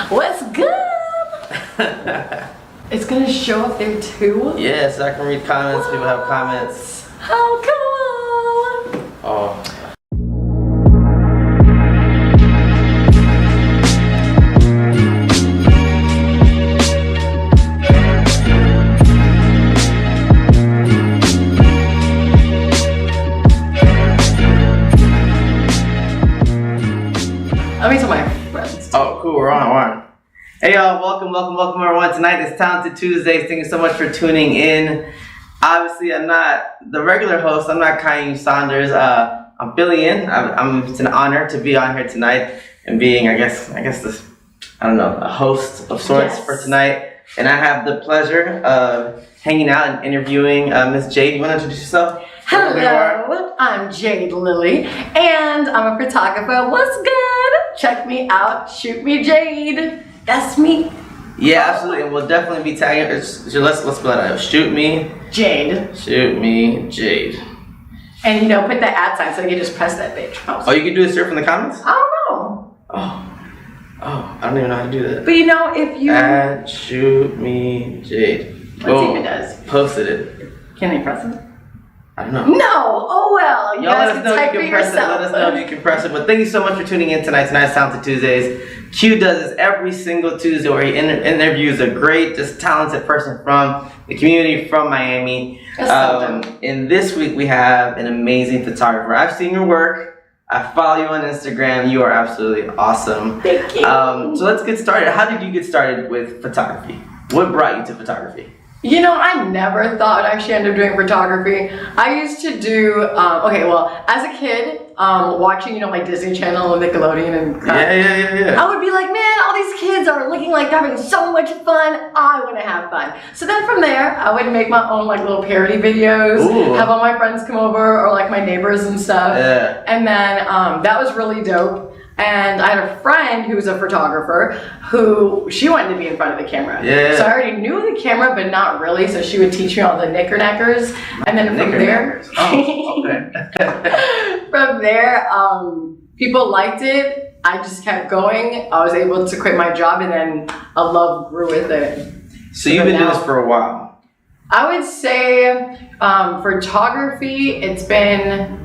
What's good? It's gonna show up there too? Yes, I can read comments. People have comments. How cool! Oh. Let me tell my friends. Oh, cool. We're on. Hey, y'all. Welcome, everyone. Tonight is Talented Tuesdays. Thank you so much for tuning in. Obviously, I'm not the regular host. I'm not Caillou Saunders. I'm filling in. It's an honor to be on here tonight and being, I guess this, a host of sorts for tonight. And I have the pleasure of hanging out and interviewing Miss Jade. You want to introduce yourself? Hello, I'm Jade Lily, and I'm a photographer. What's good? Check me out. Shoot me, Jade. That's me. Yeah, absolutely. And we'll definitely be tagging. Let's spell it out. Shoot me, Jade. Shoot me, Jade. And put that @ sign so you can just press that bitch. Oh, you can do this here from the comments? I don't know. Oh, I don't even know how to do that. But if you Shoot me, Jade. Let's see if it does. Posted it. Can they press it? I don't know. No! Oh well, you guys can type it yourself. Let us know if you can press it. But thank you so much for tuning in tonight. Tonight's Talented Tuesdays. Q does this every single Tuesday where he interviews a great, just talented person from the community from Miami. And this week we have an amazing photographer. I've seen your work. I follow you on Instagram. You are absolutely awesome. Thank you. So let's get started. How did you get started with photography? What brought you to photography? I never thought I'd actually end up doing photography. I used to do, as a kid, watching, like Disney Channel and Nickelodeon and crap. Yeah. I would be like, man, all these kids are looking like they're having so much fun. I want to have fun. So then from there, I would make my own little parody videos, have all my friends come over or my neighbors and stuff. Yeah. And then that was really dope. And I had a friend who was a photographer who she wanted to be in front of the camera. Yeah. So I already knew the camera, but not really. So she would teach me all the knicker-knackers. And then from there, from there, people liked it. I just kept going. I was able to quit my job, and then a love grew with it. So you've been doing this for a while. I would say photography, it's been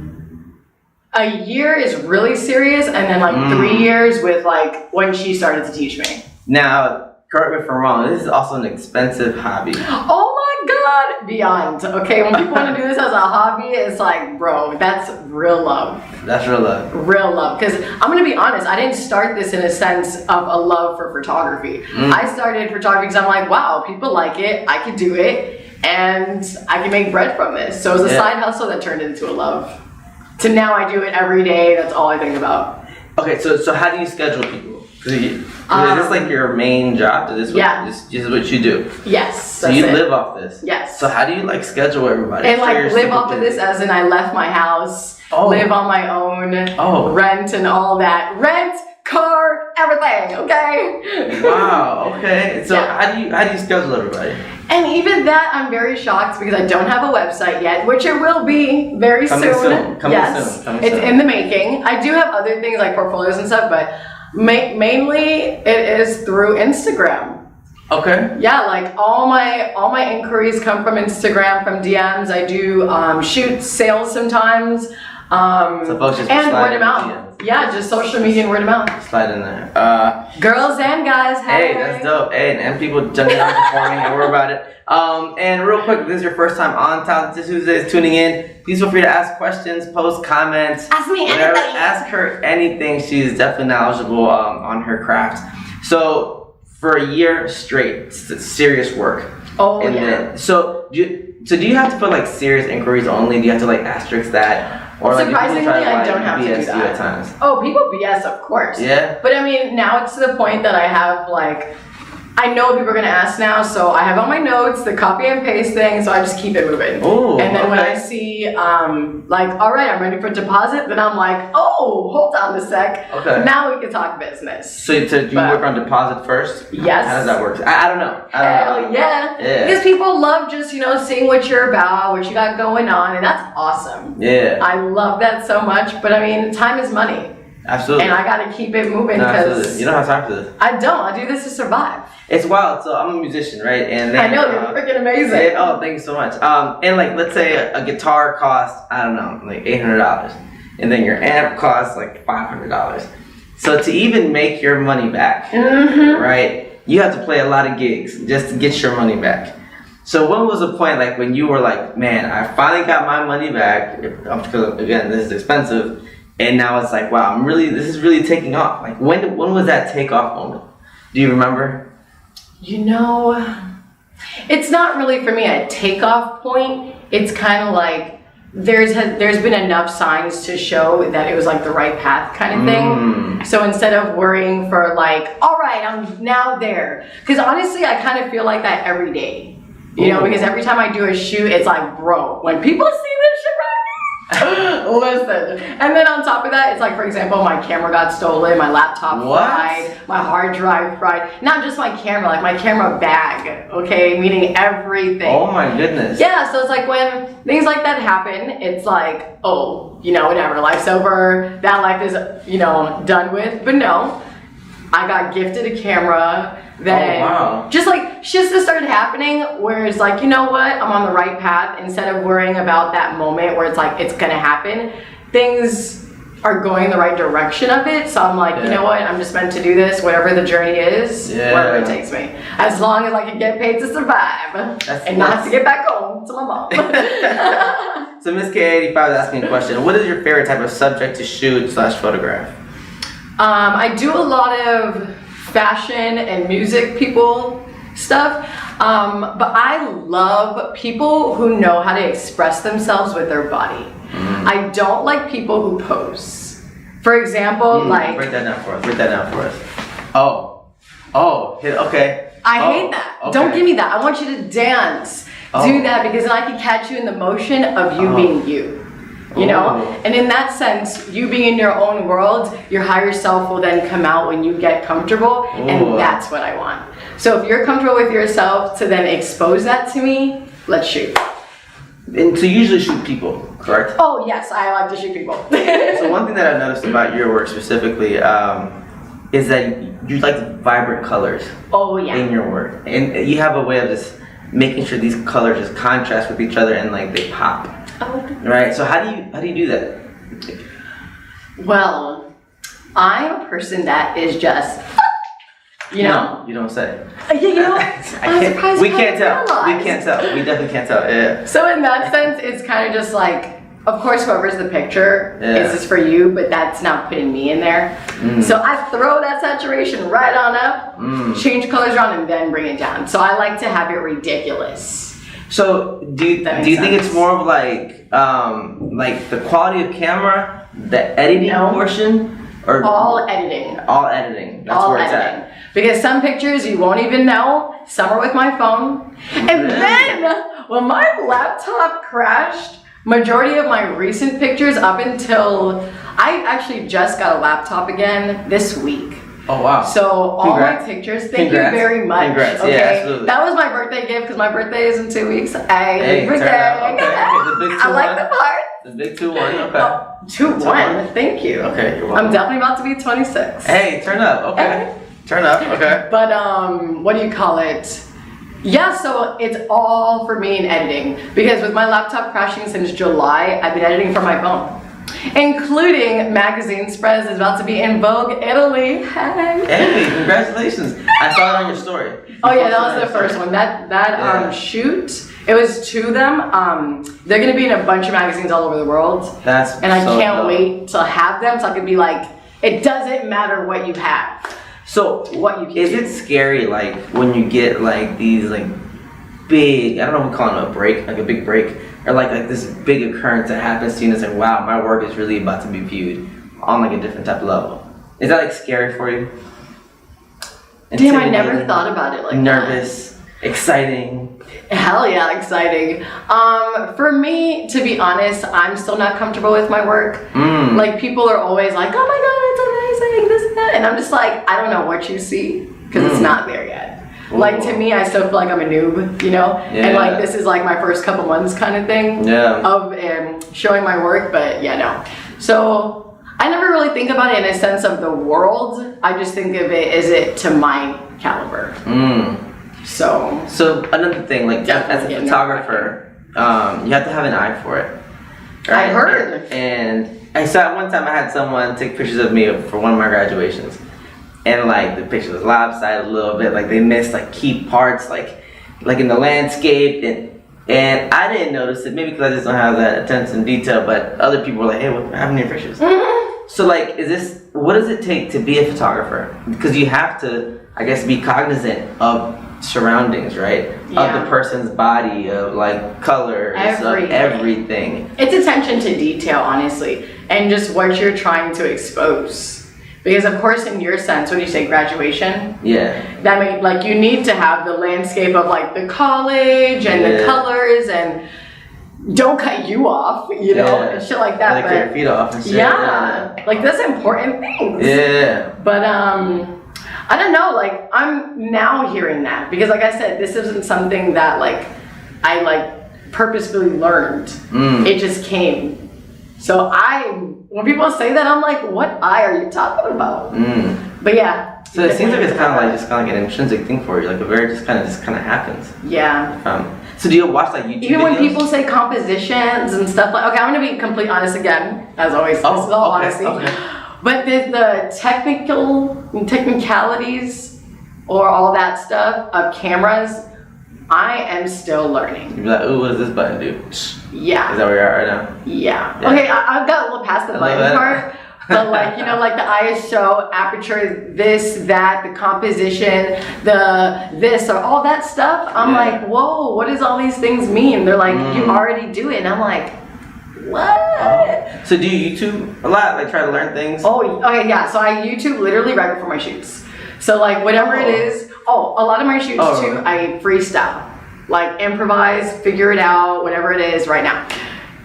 a year is really serious, and then 3 years with when she started to teach me. Now, correct me if I'm wrong, this is also an expensive hobby. Oh my God, beyond. Okay, when people want to do this as a hobby, it's bro, that's real love. That's real love. Real love. Because I'm going to be honest, I didn't start this in a sense of a love for photography. I started photography because I'm like, wow, people like it, I could do it, and I can make bread from this. So it was a side hustle that turned into a love. So now I do it every day. That's all I think about. Okay, so how do you schedule people? Is this your main job? This is what you do? Yes. So you live off this? Yes. So how do you schedule everybody? And live off of this as in I left my house, live on my own, rent and all that. Rent, car, everything, okay? Wow, okay. So how do you schedule everybody? And even that, I'm very shocked because I don't have a website yet, which it will be very soon. Coming soon. It's in the making. I do have other things like portfolios and stuff, but mainly it is through Instagram. Okay. Yeah, all my inquiries come from Instagram, from DMs. I do shoot sales sometimes. So folks just and word of mouth. DMs. Yeah, just social media and word of mouth. Slide in there. Girls and guys. Hey, that's dope. Hey, and people jumping out performing, don't worry about it. And real quick, if this is your first time on Talented Tuesdays tuning in, please feel free to ask questions, post comments. Ask me whatever. anything. Ask her anything. She's definitely knowledgeable on her craft. So for a year straight, it's serious work. Oh, and yeah. So do you have to put serious inquiries only? Do you have to asterisk that? Or surprisingly, I don't have to do that. At times? Oh, people BS, of course. Yeah. But I mean, now it's to the point that I have I know people are gonna ask now, so I have all my notes, the copy and paste thing, so I just keep it moving. Ooh, and then when I see, all right, I'm ready for deposit, then I'm like, oh, hold on a sec. Okay. Now we can talk business. So do you work on deposit first? Yes. How does that work? I don't know. Hell yeah. Because people love just, seeing what you're about, what you got going on, and that's awesome. Yeah. I love that so much, but I mean, time is money. Absolutely. And I gotta keep it moving No, because absolutely. You don't have time for this. I don't. I do this to survive. It's wild. So I'm a musician, right? And then, I know you're freaking amazing. Oh, thank you so much. And like, let's say a guitar costs, I don't know, like $800, and then your amp costs like $500. So to even make your money back, right? You have to play a lot of gigs just to get your money back. So when was the point, like, when you were like, man, I finally got my money back? Because again, this is expensive, and now it's like, wow, this is really taking off. Like, when was that takeoff moment? Do you remember? You know, it's not really for me a takeoff point. It's kind of like there's been enough signs to show that it was like the right path kind of thing. So instead of worrying for like, all right, I'm now there. Because honestly, I kind of feel like that every day. You know, because every time I do a shoot, it's like, bro, when people see this shit right now, listen. And then on top of that, it's like, for example, my camera got stolen, my laptop fried, my hard drive fried. Not just my camera, like my camera bag, okay? Meaning everything. Oh my goodness. Yeah, so it's like when things like that happen, it's like, oh, you know, whatever, life's over, that life is, you know, done with. But no, I got gifted a camera. Then just like shit just started happening where it's like, you know what, I'm on the right path. Instead of worrying about that moment where it's like it's gonna happen, things are going the right direction of it. So I'm like, you know what, I'm just meant to do this, whatever the journey is, wherever it takes me, as long as I can get paid to survive and not have to get back home to my mom. So Miss K85 is asking a question. What is your favorite type of subject to shoot / photograph? I do a lot of fashion and music people stuff, but I love people who know how to express themselves with their body. I don't like people who pose. For example, like, break that down for us. Okay. I hate that. Okay. Don't give me that. I want you to dance. Do that, because then I can catch you in the motion of you being you. You know, and in that sense, you being in your own world, your higher self will then come out when you get comfortable, and that's what I want. So if you're comfortable with yourself to then expose that to me, let's shoot. And to usually shoot people, correct? Oh yes, I like to shoot people. So one thing that I've noticed about your work specifically is that you like vibrant colors. In your work, and you have a way of just making sure these colors just contrast with each other and like they pop. Right. So how do you do that? Well, I'm a person that is just, you know. No, you don't say. You know, I'm surprised. We can't tell. We can't tell. We definitely can't tell. Yeah. So in that sense, it's kind of just like, of course, whoever's the picture is this for you, but that's not putting me in there. So I throw that saturation right on up, change colors around, and then bring it down. So I like to have it ridiculous. So do you think it's more of like the quality of camera, the editing portion, or all editing? All editing. That's all where it's editing. at. Because some pictures you won't even know. Some are with my phone, and then when my laptop crashed, majority of my recent pictures up until I actually just got a laptop again this week. Oh wow. So all my pictures, thank you very much. Congrats. Okay? Yeah, absolutely. That was my birthday gift because my birthday is in 2 weeks. Hey, birthday. The big 2-1. I like the part. The big 2-1, okay. 2-1, thank you. Okay, you're welcome. I'm definitely about to be 26. Hey, turn up, okay. Turn up, okay. But what do you call it? Yeah, so it's all for me in editing, because with my laptop crashing since July, I've been editing from my phone. Including magazine spreads is about to be in Vogue Italy. Hey, congratulations. I saw it on your story. Oh yeah, that was the first one. That shoot, it was 2 of them. They're gonna be in a bunch of magazines all over the world. And I can't wait to have them so I can be like, it doesn't matter what you have. So is it scary like when you get like these like big, I don't know if we call it a break, like a big break, or like this big occurrence that happens to you and it's like, wow, my work is really about to be viewed on like a different type of level. Is that like scary for you? Damn, I never thought about it like nervous, exciting. Hell yeah, exciting. For me, to be honest, I'm still not comfortable with my work. Like people are always like, oh my god, it's amazing, this and that. And I'm just like, I don't know what you see, because it's not there yet. Like to me, I still feel like I'm a noob, you know? And like this is like my first couple months kind of thing of showing my work, but yeah, no. So I never really think about it in a sense of the world. I just think of it as it to my caliber. So another thing, like as a photographer, you have to have an eye for it. Right? I heard. And I saw one time I had someone take pictures of me for one of my graduations, and like the picture was lopsided a little bit, like they missed like key parts, like in the landscape, and I didn't notice it, maybe because I just don't have that attention to detail, but other people were like, hey, what happened to your pictures? So like, what does it take to be a photographer? Because you have to, I guess, be cognizant of surroundings, right? Yeah. Of the person's body, of like colors, of everything. It's attention to detail, honestly, and just what you're trying to expose. Because of course, in your sense, when you say graduation, that means like you need to have the landscape of like the college and the colors and don't cut you off, you know, and shit like that. Like cut your feet off and shit. Like that's important things. But I don't know, like I'm now hearing that because like I said, this isn't something that like I like purposefully learned. It just came. So when people say that, I'm like, what eye are you talking about? But yeah. So it seems like it's kind of like an intrinsic thing for you, like it just kind of happens. Yeah. So do you watch like YouTube Even when videos? people say compositions and stuff like, okay, I'm gonna be completely honest again, as always. This is all honesty. But the technicalities or all that stuff of cameras, I am still learning. You'd be like, ooh, what does this button do? Yeah. Is that where you're at right now? Yeah. Okay, I've got a little past the button part. But like, you know, like the ISO, aperture, this, that, the composition, this, or all that stuff. I'm like, whoa, what does all these things mean? They're like, you already do it. And I'm like, what? So do you YouTube a lot? Like try to learn things? Oh, okay, yeah. So I YouTube literally right before my shoots. So like whatever it is. Oh, a lot of my shoots too, I freestyle. Like improvise, figure it out, whatever it is right now.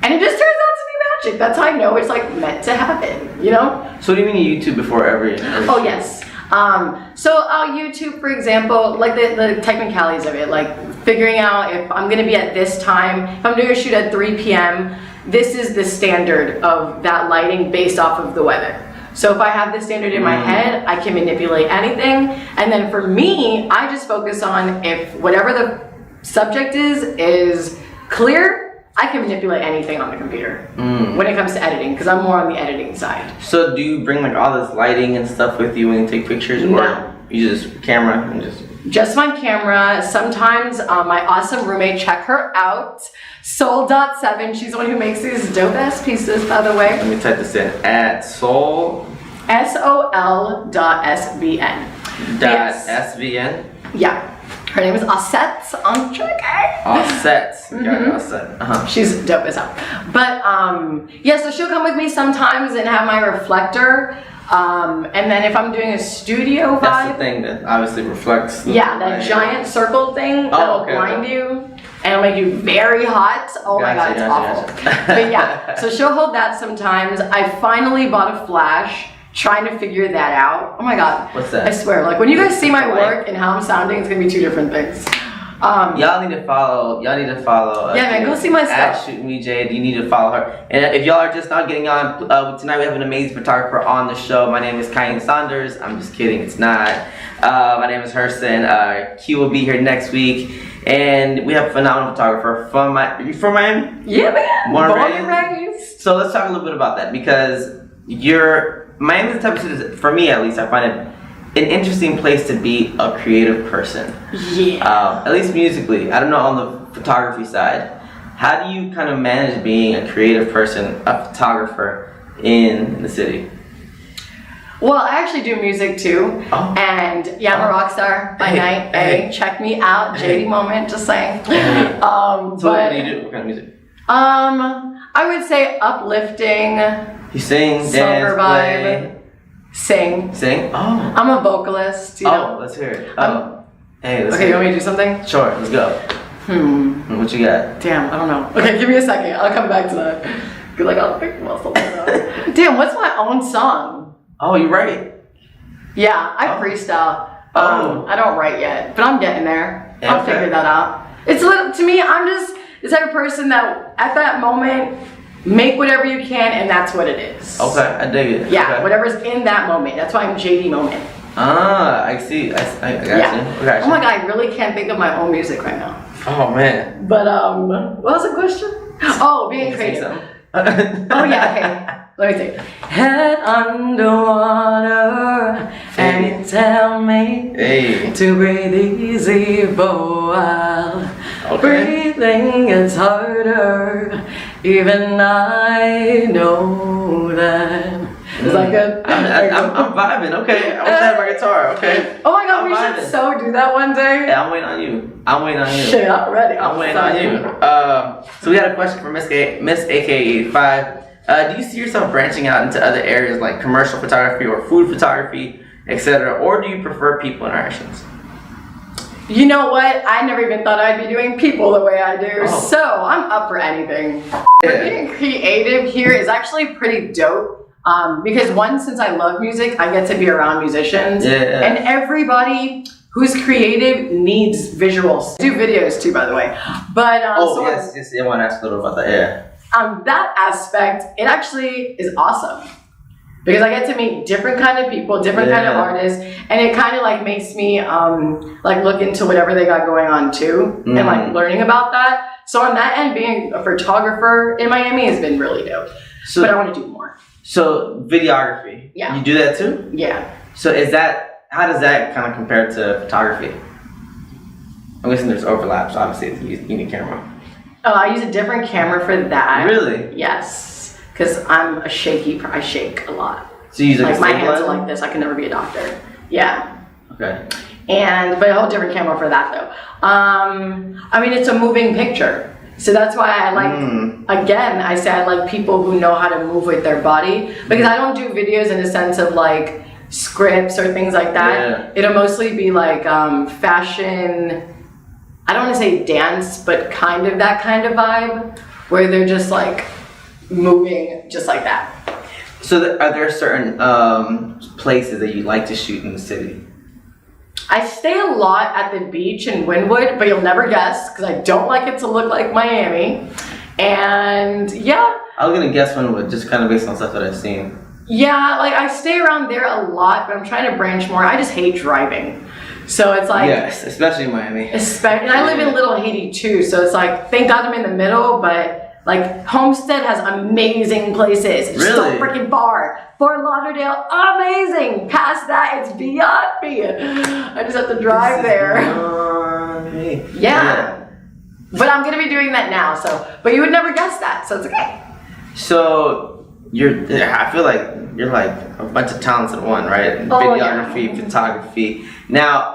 And it just turns out to be magic. That's how I know it's like meant to happen, you know? So what do you mean you YouTube before every Oh, yes. So I'll YouTube, for example, like the technicalities of it, like figuring out if I'm gonna be at this time, if I'm doing a shoot at 3 p.m., this is the standard of that lighting based off of the weather. So if I have this standard in my head, I can manipulate anything. And then for me, I just focus on if whatever the subject is clear, I can manipulate anything on the computer when it comes to editing, because I'm more on the editing side. So do you bring like all this lighting and stuff with you when you take pictures? Or you just camera and just my camera. Sometimes my awesome roommate, check her out, Soul.7. She's the one who makes these dope ass pieces, by the way. Let me type this in. At Soul. SOL.SVN. SVN. Yeah. Her name is Osset on track. Osset. Osset. She's dope as hell. But yeah, so she'll come with me sometimes and have my reflector. And then if I'm doing a studio vibe, that's the thing that obviously reflects. That giant circle thing that'll blind you and it'll make you very hot. Oh my god, it's awful. But yeah, so she'll hold that sometimes. I finally bought a flash, trying to figure that out. Oh my god. What's that? I swear, like when you guys see my work and how I'm sounding, it's gonna be two different things. Y'all need to follow. Yeah, man, go see my stuff. Shoot Me Jade. You need to follow her. And if y'all are just not getting on, tonight we have an amazing photographer on the show. My name is Kyan Saunders. I'm just kidding. It's not. My name is Hurston. Q will be here next week, and we have a phenomenal photographer from Miami. You from Miami? Yeah, man. Born and raised. So let's talk a little bit about that because Miami's the type of city, for me at least, I find it an interesting place to be a creative person. Yeah. At least musically. I don't know on the photography side. How do you kind of manage being a creative person, a photographer in the city? Well, I actually do music too. And yeah, I'm a rock star by night. Hey, check me out. JD moment, just saying. So what do you do? What kind of music? I would say uplifting. You sing, dance, play. Sing. Sing? Oh. I'm a vocalist. You know? Let's hear it. Hey, let's hear it. You want me to do something? Sure, let's go. What you got? Damn, I don't know. Okay, give me a second. I'll come back to that. Cause I gotta pick myself up. Damn, what's my own song? Oh, you write? Yeah, I freestyle. I don't write yet, but I'm getting there. I'll figure that out. It's to me, I'm just the type of person that at that moment, make whatever you can, and that's what it is. Okay, I dig it. Yeah, okay. whatever's in that moment. That's why I'm JD moment. Ah, I see. I got you. I got you. Oh my god, I really can't think of my own music right now. Oh man. But what was the question? Oh, being creative. Oh yeah, okay. Let me think. Head underwater and you tell me to breathe easy for a while. Okay. Breathing gets harder, even I know that. Is that good? I'm vibing. Okay, I wish I had my guitar. Okay. Oh my god, I'm we vibing. should so do that one day. Yeah, I'm waiting on you. I'm waiting on you. Shit, I'm ready. I'm waiting on you. So we had a question from Miss AK85. Do you see yourself branching out into other areas like commercial photography or food photography, etc., or do you prefer people interactions? You know what? I never even thought I'd be doing people the way I do, Oh. so I'm up for anything. Yeah. Being creative here is actually pretty dope because one, since I love music, I get to be around musicians, and everybody who's creative needs visuals. I do videos too, by the way. But yes, I want to ask a little about that. Yeah. That aspect, it actually is awesome because I get to meet different kind of people, different kind of artists, and it kind of like makes me like look into whatever they got going on too, and like learning about that. So on that end, being a photographer in Miami has been really dope. So, but I want to do more. So videography, you do that too? Yeah. So how does that kind of compare to photography? I'm guessing there's overlaps. Obviously, you need a camera. Oh, I use a different camera for that. Really? Yes, because I'm I shake a lot. So you use like my hands are like this. I can never be a doctor. Yeah. Okay. But a whole different camera for that though. I mean, it's a moving picture. So that's why I like, again, I say I like people who know how to move with their body because I don't do videos in the sense of like scripts or things like that. Yeah. It'll mostly be like fashion, I don't want to say dance, but kind of that kind of vibe where they're just like moving just like that. So are there certain places that you like to shoot in the city? I stay a lot at the beach in Wynwood, but you'll never guess because I don't like it to look like Miami. And yeah. I was gonna guess Wynwood just kind of based on stuff that I've seen. Yeah, like I stay around there a lot, but I'm trying to branch more. I just hate driving. So it's like... Yes, especially in Miami. And I live in Little Haiti too, so it's like, thank God I'm in the middle, but like Homestead has amazing places. It's so freaking far. Fort Lauderdale, amazing. Past that, it's beyond me. I just have to drive there. Yeah. But I'm gonna be doing that now, but you would never guess that, so it's okay. So I feel like you're like a bunch of talents in one, right? Videography, photography. Now,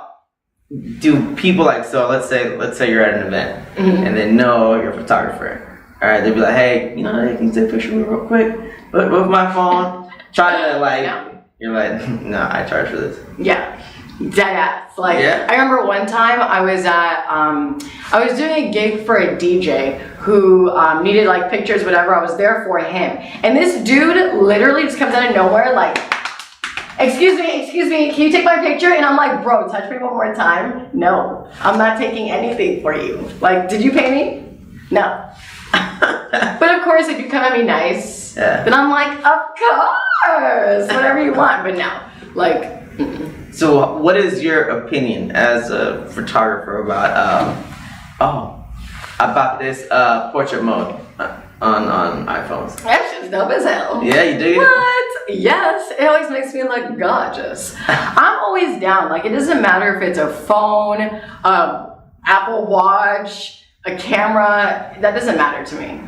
do people let's say you're at an event and they know you're a photographer. All right, they'd be like, hey, can you take a picture of me real quick with my phone? Try to you're like, no, I charge for this. Yeah. Deadass. I remember one time I was at, I was doing a gig for a DJ who needed like pictures, whatever. I was there for him. And this dude literally just comes out of nowhere like, excuse me, can you take my picture? And I'm like, bro, touch me one more time. No, I'm not taking anything for you. Like, did you pay me? No. But of course, if you come at me nice, then I'm like, of course, whatever you want. But no, like, So what is your opinion as a photographer about this portrait mode on iPhones? That shit's dope as hell. Yeah, you dig it? What? Yes, it always makes me look gorgeous. I'm always down. Like, it doesn't matter if it's a phone, Apple Watch, a camera. That doesn't matter to me.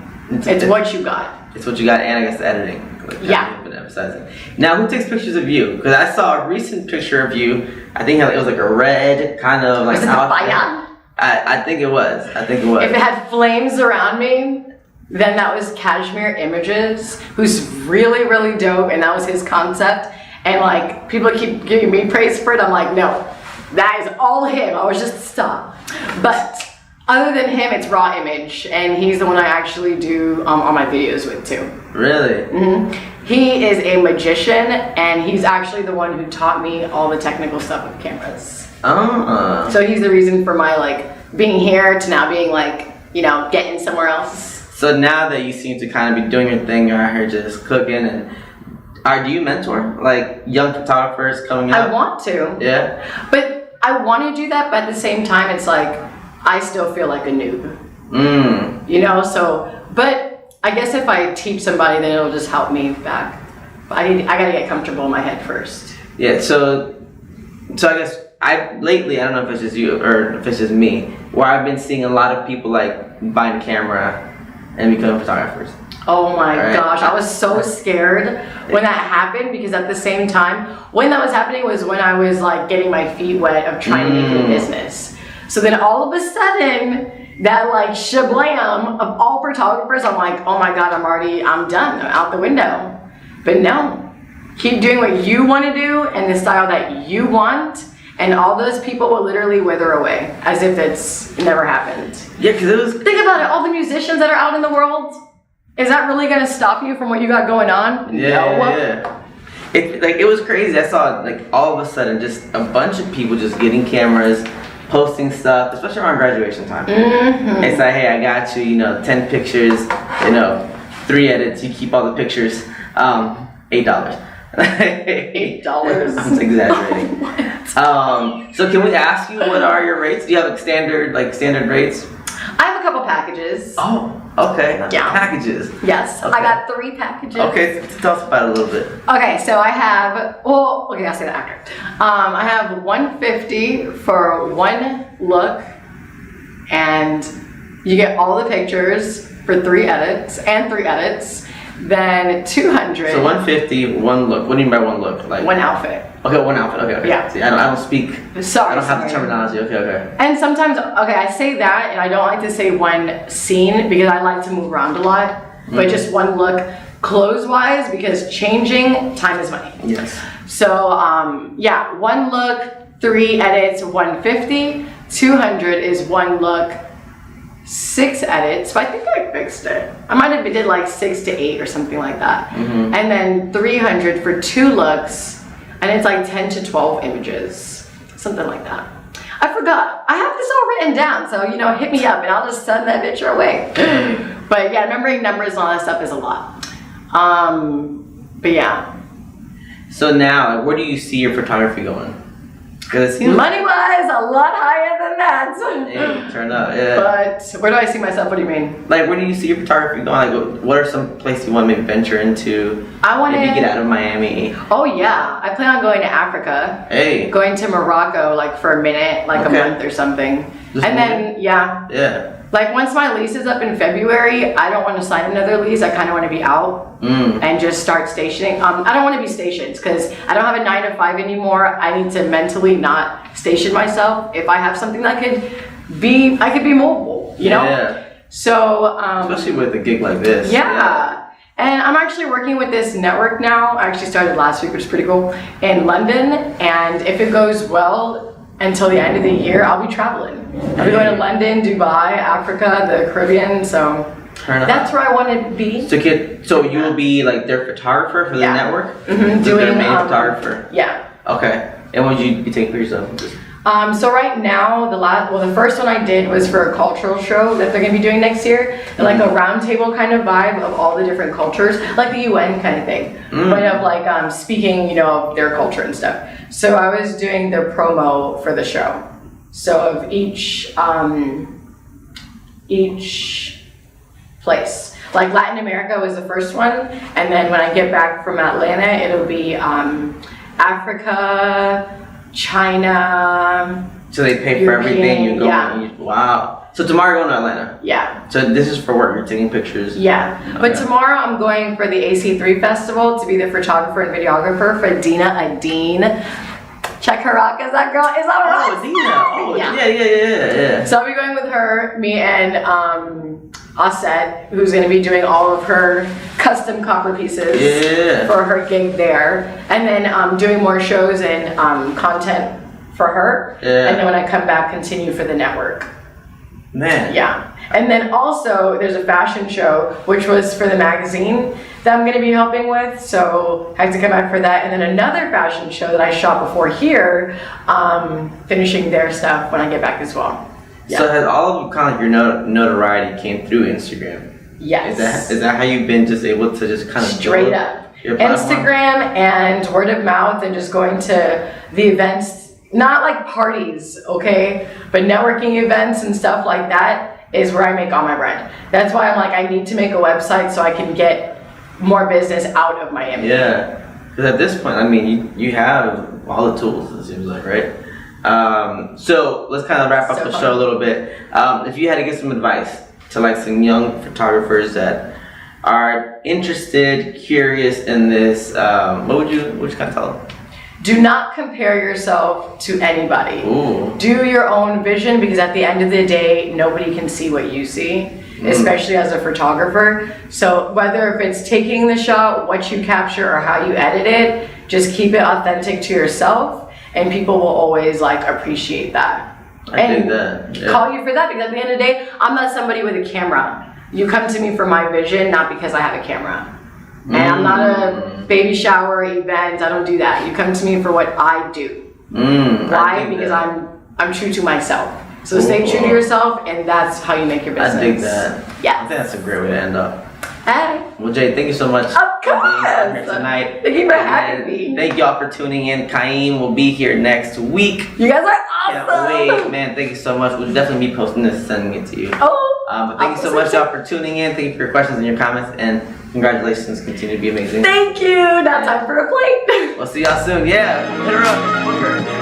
It's what you got. It's what you got, and I guess the editing. Been emphasizing. Now, who takes pictures of you? Because I saw a recent picture of you. I think it was like a red kind of like. Was it the fire? I think it was. If it had flames around me, then that was Cashmere Images, who's really, really dope, and that was his concept. And like people keep giving me praise for it. I'm like, no, that is all him. I was just stop. But other than him, it's Raw Image, and he's the one I actually do all my videos with too. Really? Mm-hmm. He is a magician, and he's actually the one who taught me all the technical stuff with cameras. So he's the reason for my like being here to now being like, getting somewhere else. So now that you seem to kind of be doing your thing, you're out here just cooking, and do you mentor like young photographers coming up? I want to. Yeah. But I want to do that, but at the same time, it's like I still feel like a noob. You know, so, but I guess if I teach somebody, then it'll just help me back. But I gotta get comfortable in my head first. Yeah, so I guess lately, I don't know if it's just you or if it's just me, where I've been seeing a lot of people like buying a camera and becoming photographers. Oh my gosh, I was so scared when that happened, because at the same time, when that was happening was when I was like getting my feet wet of trying to make it a business. So then all of a sudden, that like shablam of all photographers, I'm like, oh my God, I'm done, I'm out the window. But no, keep doing what you want to do and the style that you want, and all those people will literally wither away as if it's never happened. Yeah, because it was... Think about it, all the musicians that are out in the world, is that really going to stop you from what you got going on? Yeah. It was crazy. I saw like all of a sudden just a bunch of people just getting cameras, posting stuff, especially around graduation time. It's like, hey, I got you, 10 pictures, 3 edits, you keep all the pictures, $8. $8? I'm exaggerating. So can we ask you, what are your rates? Do you have like standard rates? I have a couple packages. Oh, okay. Yeah. Packages. Yes, Okay. I got 3 packages. Okay, tell us about it a little bit. Okay, so I have, I'll say that after. I have $150 for 1 look, and you get all the pictures for 3 edits, then $200. So $150, 1 look. What do you mean by 1 look? Like 1 outfit. Okay, 1 outfit. Okay. Yeah. See, I don't speak. Sorry. I don't have the terminology. Okay. And sometimes, I say that, and I don't like to say 1 scene because I like to move around a lot. But just 1 look, clothes-wise, because changing time is money. Yes. So 1 look, 3 edits, $150. $200 is 1 look, 6 edits, but I think I fixed it. I might have did like 6 to 8 or something like that. And then $300 for 2 looks, and it's like 10 to 12 images, something like that. I forgot. I have this all written down, so hit me up and I'll just send that picture away. But yeah, remembering numbers and all that stuff is a lot. But yeah. So now, where do you see your photography going? Because it seems money-wise, a lot higher than that. Hey, turn up, yeah. But where do I see myself? What do you mean? Like, where do you see your photography going? Like, what are some places you want to maybe venture into? I want to maybe get out of Miami. Oh yeah, I plan on going to Africa. Hey. Going to Morocco, like for a minute, like a month or something. Just and then yeah. Like once my lease is up in February, I don't want to sign another lease. I kind of want to be out and just start stationing. I don't want to be stationed because I don't have a 9 to 5 anymore. I need to mentally not station myself. If I have something that I could be mobile, you know? Yeah. So, especially with a gig like this. Yeah. And I'm actually working with this network now. I actually started last week, which is pretty cool, in London. And if it goes well, until the end of the year, I'll be traveling. I'll be going to London, Dubai, Africa, the Caribbean, so that's where I want to be. So you will be like their photographer for the network? Doing their main photographer? Yeah. Okay. And what would you be taking pictures of? So right now, the first one I did was for a cultural show that they're going to be doing next year. Like a round table kind of vibe of all the different cultures, like the UN kind of thing. But of like speaking, of their culture and stuff. So I was doing their promo for the show. So of each place. Like Latin America was the first one, and then when I get back from Atlanta, it'll be Africa, China. So they pay for everything you go on. Wow. So tomorrow you're going to Atlanta? Yeah. So this is for work, you're taking pictures? Yeah. Okay. But tomorrow I'm going for the AC3 Festival to be the photographer and videographer for Dina Adine. Check her out, because that girl is alright. Oh, Dina. Oh, yeah. So I'll be going with her, me and Osset, who's going to be doing all of her custom copper pieces for her gig there. And then doing more shows and content for her. Yeah. And then when I come back, continue for the network. Man. Yeah. And then also there's a fashion show, which was for the magazine that I'm going to be helping with. So I have to come back for that. And then another fashion show that I shot before here, finishing their stuff when I get back as well. Yeah. So has all of kind of your notoriety came through Instagram? Yes. Is that how you've been just able to just kind of straight up your platform? Instagram and word of mouth and just going to the events, not like parties, okay, but networking events and stuff like that is where I make all my bread. That's why I'm like, I need to make a website so I can get more business out of Miami. Yeah, because at this point, I mean, you have all the tools, it seems like, right? So let's kind of wrap up the show a little bit. If you had to give some advice to like some young photographers that are interested, curious in this, what would you kind of tell them? Do not compare yourself to anybody. Ooh. Do your own vision, because at the end of the day, nobody can see what you see, especially as a photographer. So whether if it's taking the shot, what you capture, or how you edit it, just keep it authentic to yourself, and people will always like appreciate that. I think that. Yeah. Call you for that, because at the end of the day, I'm not somebody with a camera. You come to me for my vision, not because I have a camera. And I'm not a baby shower event. I don't do that. You come to me for what I do. Why? Because I'm true to myself. So stay true to yourself, and that's how you make your business. I dig that. Yeah. I think that's a great way to end up. Hey. Well, Jay, thank you so much Of for being here course. tonight. Thank you for having me. Thank y'all for tuning in. Kaim will be here next week. You guys are awesome. Can't wait, man. Thank you so much. We'll definitely be posting this, sending it to you. Oh. But thank you so much, y'all, for tuning in. Thank you for your questions and your comments, and congratulations. Continue to be amazing. Thank you. Now time for a plate. We'll see y'all soon. Yeah, hit her up. Book her.